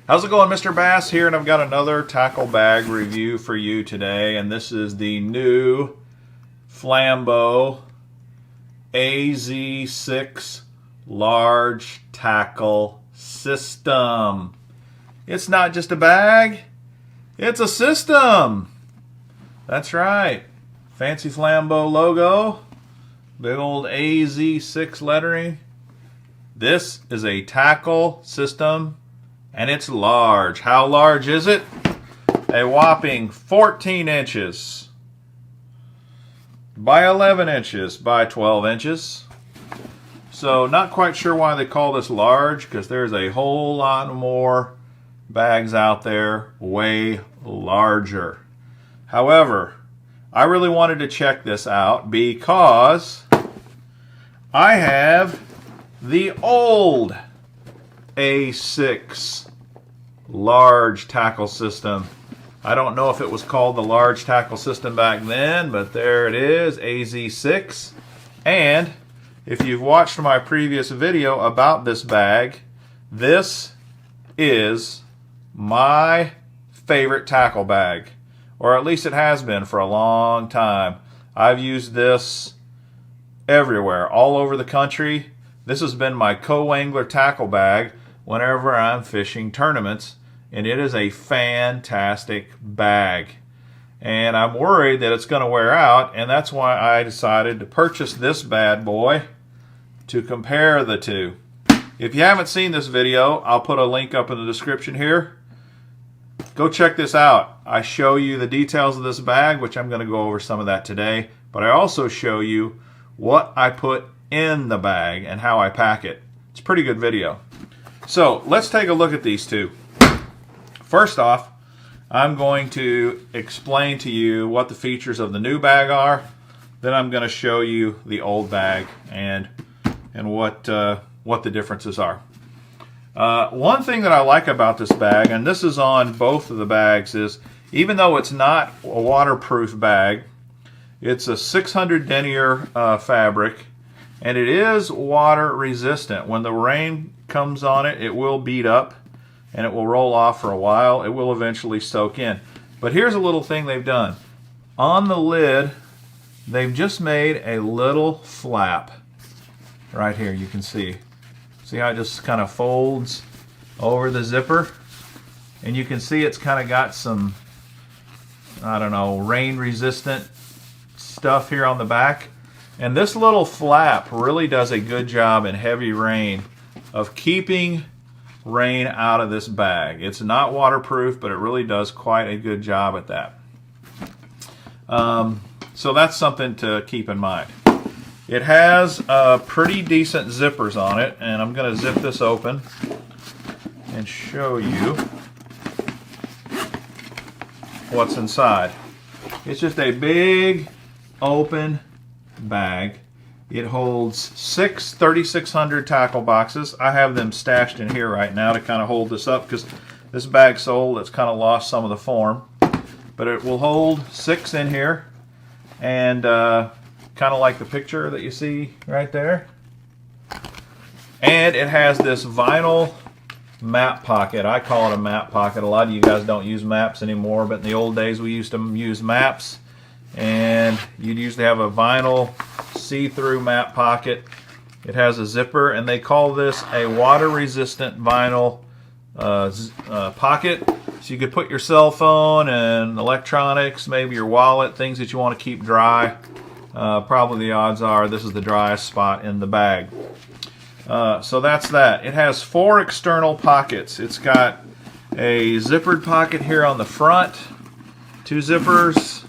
How's it going, Mr. Bass here, and I've got another tackle bag review for you today, and this is the new Flambeau AZ6 large tackle system. It's not just a bag, it's a system. That's right. Fancy Flambeau logo, big old AZ6 lettering. This is a tackle system, and it's large. How large is it? A whopping 14 inches by 11 inches by 12 inches. So not quite sure why they call this large, because there's a whole lot more bags out there way larger. However, I really wanted to check this out because I have the old A6 large tackle system. I don't know if it was called the large tackle system back then, but there it is, AZ6. And if you've watched my previous video about this bag, this is my favorite tackle bag, or at least it has been for a long time. I've used this everywhere, all over the country. This has been my co-angler tackle bag whenever I'm fishing tournaments, and it is a fantastic bag. And I'm worried that it's going to wear out, and that's why I decided to purchase this bad boy to compare the two. If you haven't seen this video, I'll put a link up in the description here. Go check this out. I show you the details of this bag, which I'm going to go over some of that today, but I also show you what I put in the bag and how I pack it. It's a pretty good video. So let's take a look at these two. First off, I'm going to explain to you what the features of the new bag are. Then I'm going to show you the old bag and what the differences are. One thing that I like about this bag, and this is on both of the bags, is even though it's not a waterproof bag, it's a 600 denier fabric, and it is water resistant. When the rain comes on it, it will bead up and it will roll off for a while. It will eventually soak in. But here's a little thing they've done. On the lid, they've just made a little flap. Right here, you can see. See how it just kind of folds over the zipper? And you can see it's kind of got some, I don't know, rain resistant stuff here on the back. And this little flap really does a good job in heavy rain of keeping rain out of this bag. It's not waterproof, but it really does quite a good job at that. So that's something to keep in mind. It has pretty decent zippers on it, and I'm going to zip this open and show you what's inside. It's just a big open bag. It holds 6 3600 tackle boxes. I have them stashed in here right now to kind of hold this up because this bag's so old it's kind of lost some of the form. But it will hold 6 in here, and kind of like the picture that you see right there. And it has this vinyl map pocket. I call it a map pocket. A lot of you guys don't use maps anymore, but in the old days we used to use maps, and you'd usually have a vinyl see-through map pocket. It has a zipper, and they call this a water-resistant vinyl pocket. So you could put your cell phone and electronics, maybe your wallet, things that you want to keep dry. Probably the odds are this is the driest spot in the bag. So that's that. It has 4 external pockets. It's got a zippered pocket here on the front, 2 zippers,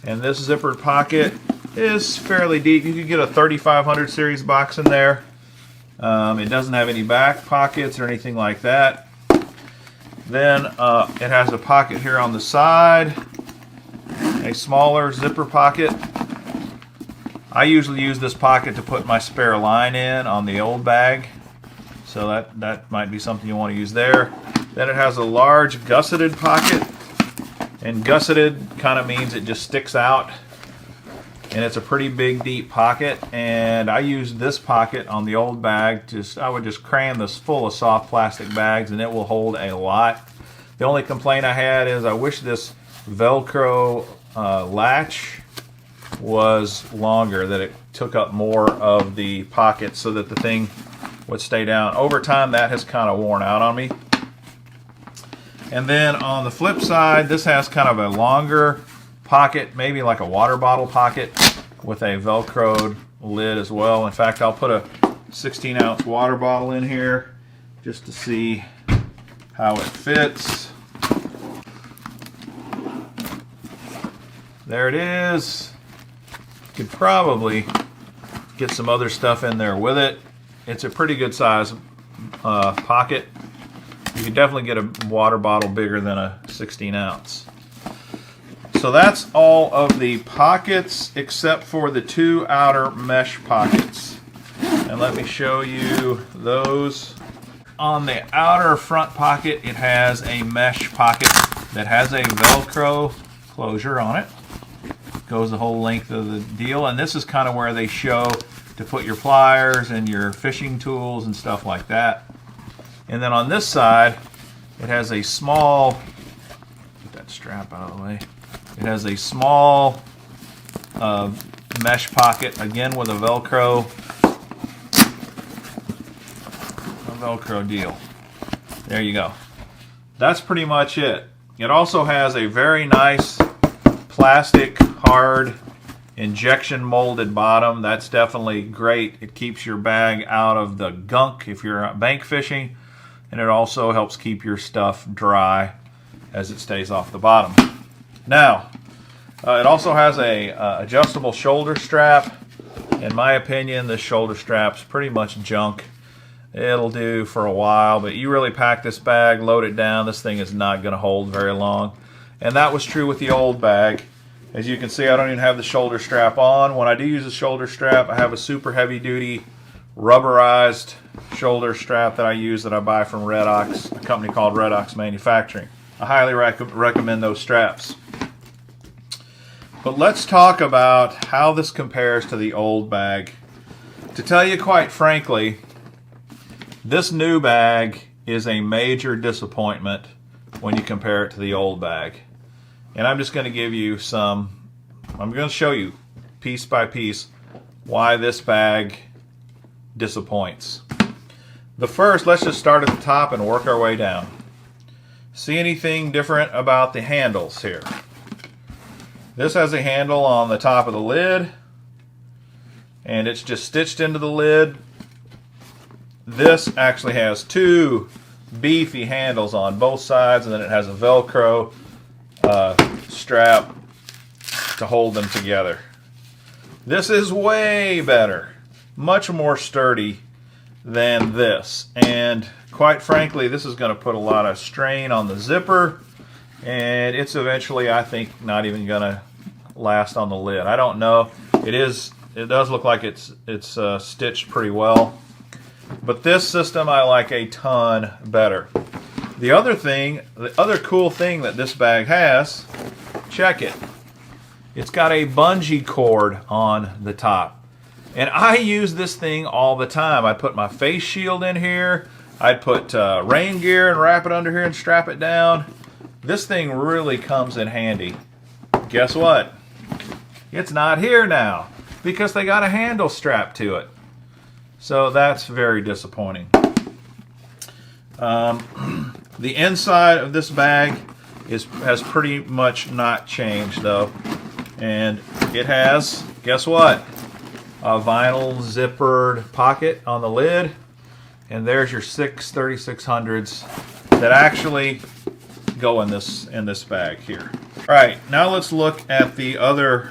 and this zippered pocket is fairly deep. You could get a 3500 series box in there. It doesn't have any back pockets or anything like that. Then it has a pocket here on the side, a smaller zipper pocket. I usually use this pocket to put my spare line in on the old bag, so that might be something you want to use there. Then it has a large gusseted pocket, and gusseted kind of means it just sticks out and it's a pretty big deep pocket, and I used this pocket on the old bag. I would just cram this full of soft plastic bags and it will hold a lot. The only complaint I had is I wish this Velcro latch was longer, that it took up more of the pocket so that the thing would stay down. Over time that has kind of worn out on me. And then on the flip side, this has kind of a longer pocket, maybe like a water bottle pocket with a Velcroed lid as well. In fact, I'll put a 16-ounce water bottle in here just to see how it fits. There it is. You could probably get some other stuff in there with it. It's a pretty good size pocket. You could definitely get a water bottle bigger than a 16-ounce. So that's all of the pockets except for the two outer mesh pockets. And let me show you those. On the outer front pocket, it has a mesh pocket that has a Velcro closure on it. Goes the whole length of the deal. And this is kind of where they show to put your pliers and your fishing tools and stuff like that. And then on this side, it has a small, get that strap out of the way. It has a small mesh pocket, again with a Velcro deal. There you go. That's pretty much it. It also has a very nice plastic, hard, injection molded bottom. That's definitely great. It keeps your bag out of the gunk if you're bank fishing, and it also helps keep your stuff dry as it stays off the bottom. Now, it also has a adjustable shoulder strap. In my opinion, this shoulder strap's pretty much junk. It'll do for a while, but you really pack this bag, load it down, this thing is not going to hold very long. And that was true with the old bag. As you can see, I don't even have the shoulder strap on. When I do use a shoulder strap, I have a super heavy duty rubberized shoulder strap that I use, that I buy from Red Ox, a company called Red Ox Manufacturing. I highly recommend those straps. But let's talk about how this compares to the old bag. To tell you quite frankly, this new bag is a major disappointment when you compare it to the old bag. And I'm just going to give you I'm going to show you piece by piece why this bag disappoints. The first, let's just start at the top and work our way down. See anything different about the handles here? This has a handle on the top of the lid, and it's just stitched into the lid. This actually has two beefy handles on both sides, and then it has a Velcro strap to hold them together. This is way better, much more sturdy than this, and quite frankly, this is going to put a lot of strain on the zipper, and it's eventually, I think, not even going to last on the lid. I don't know. It does look like it's stitched pretty well, but this system I like a ton better. The other cool thing that this bag has, check it. It's got a bungee cord on the top. And I use this thing all the time. I put my face shield in here. I'd put rain gear and wrap it under here and strap it down. This thing really comes in handy. Guess what? It's not here now because they got a handle strapped to it. So that's very disappointing. The inside of this bag has pretty much not changed though. And it has, guess what? A vinyl zippered pocket on the lid. And there's your 6 3600s that actually go in this bag here. All right, now let's look at the other.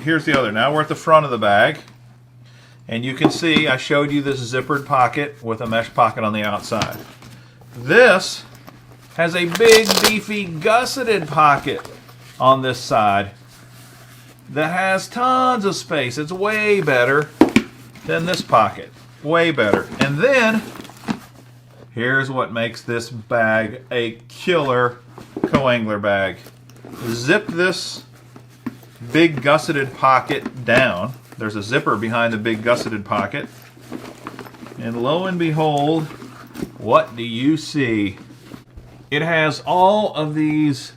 Here's the other. Now we're at the front of the bag. And you can see I showed you this zippered pocket with a mesh pocket on the outside. This has a big beefy gusseted pocket on this side that has tons of space. It's way better than this pocket. Way better. And then here's what makes this bag a killer co-angler bag. Zip this big gusseted pocket down. There's a zipper behind the big gusseted pocket. And lo and behold, what do you see? It has all of these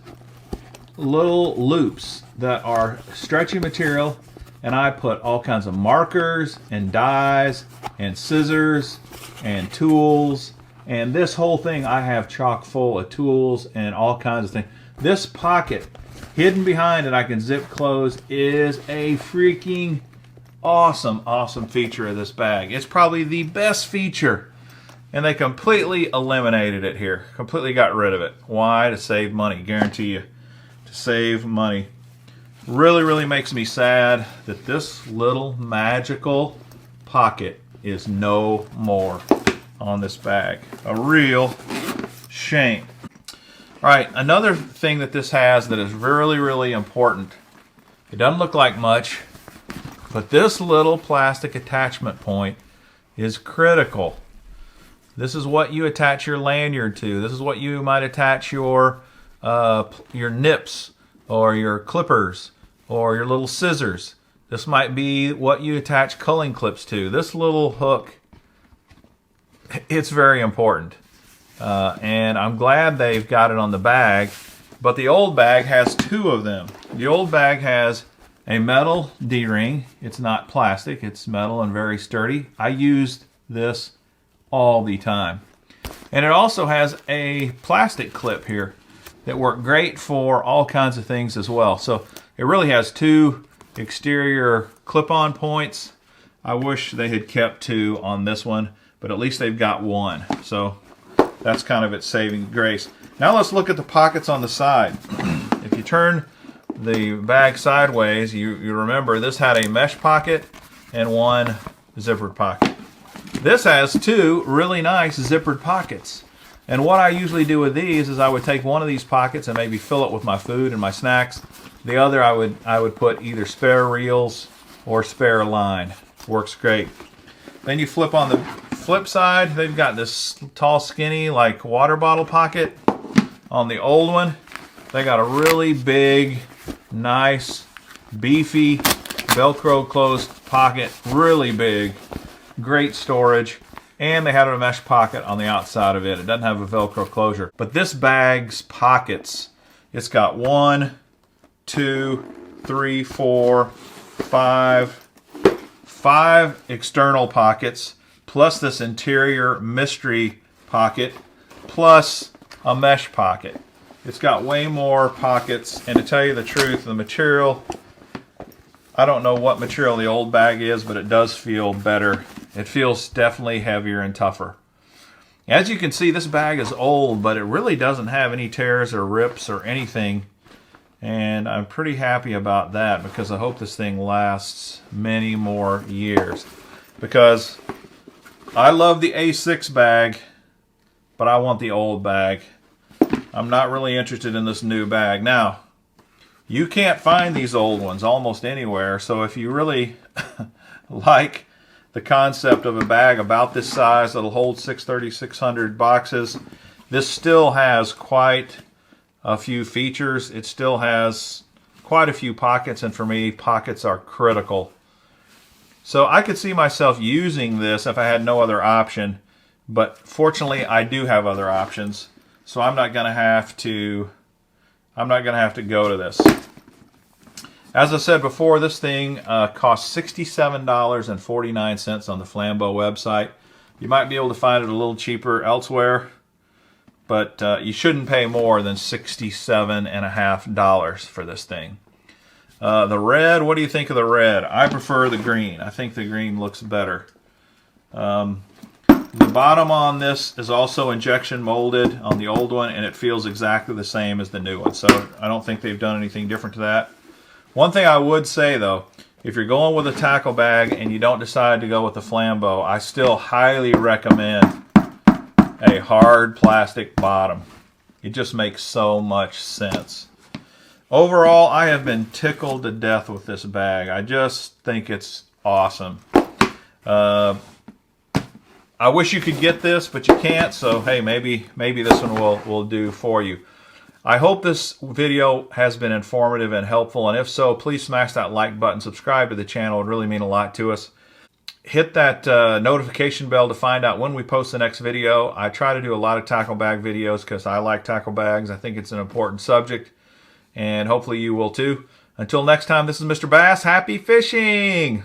little loops that are stretchy material, and I put all kinds of markers and dies and scissors and tools, and this whole thing I have chock full of tools and all kinds of things. This pocket hidden behind it I can zip closed is a freaking awesome feature of this bag. It's probably the best feature, and they completely eliminated it here. Completely got rid of it. Why? To save money. Guarantee you, to save money. Really makes me sad that this little magical pocket is no more on this bag. A real shame. All right, another thing that this has that is really important. It doesn't look like much, but this little plastic attachment point is critical. This is what you attach your lanyard to. This is what you might attach your nips or your clippers or your little scissors. This might be what you attach culling clips to. This little hook, it's very important. And I'm glad they've got it on the bag, but the old bag has two of them. The old bag has a metal D-ring. It's not plastic, it's metal and very sturdy. I used this all the time. And it also has a plastic clip here that work great for all kinds of things as well. So it really has two exterior clip-on points. I wish they had kept two on this one, but at least they've got one. So that's kind of its saving grace. Now let's look at the pockets on the side. If you turn the bag sideways, you remember this had a mesh pocket and one zippered pocket. This has two really nice zippered pockets. And what I usually do with these is I would take one of these pockets and maybe fill it with my food and my snacks. The other I would put either spare reels or spare line. Works great. Then you flip on the flip side, they've got this tall, skinny, like water bottle pocket. On the old one, they got a really big, nice, beefy, Velcro closed pocket. Really big, great storage. And they had a mesh pocket on the outside of it. It doesn't have a Velcro closure. But this bag's pockets, it's got 1, 2, 3, 4, 5 external pockets, plus this interior mystery pocket, plus a mesh pocket. It's got way more pockets, and to tell you the truth, the material, I don't know what material the old bag is, but it does feel better. It feels definitely heavier and tougher. As you can see, this bag is old, but it really doesn't have any tears or rips or anything. And I'm pretty happy about that, because I hope this thing lasts many more years. Because I love the A6 bag, but I want the old bag. I'm not really interested in this new bag. Now, you can't find these old ones almost anywhere, so if you really like the concept of a bag about this size that'll hold 600 boxes, this still has quite a few features. It still has quite a few pockets, and for me, pockets are critical. So I could see myself using this if I had no other option, but fortunately I do have other options, so I'm not gonna have to go to this. As I said before, this thing costs $67.49 on the Flambeau website. You might be able to find it a little cheaper elsewhere, but you shouldn't pay more than $67.50 for this thing. The red, what do you think of the red? I prefer the green. I think the green looks better. The bottom on this is also injection molded on the old one, and it feels exactly the same as the new one, so I don't think they've done anything different to that. One thing I would say though, if you're going with a tackle bag and you don't decide to go with the Flambeau, I still highly recommend a hard plastic bottom. It just makes so much sense. Overall, I have been tickled to death with this bag. I just think it's awesome. I wish you could get this, but you can't, so hey, maybe this one will do for you. I hope this video has been informative and helpful, and if so, please smash that like button, subscribe to the channel. It would really mean a lot to us. Hit that notification bell to find out when we post the next video. I try to do a lot of tackle bag videos because I like tackle bags. I think it's an important subject, and hopefully you will too. Until next time, this is Mr. Bass. Happy fishing!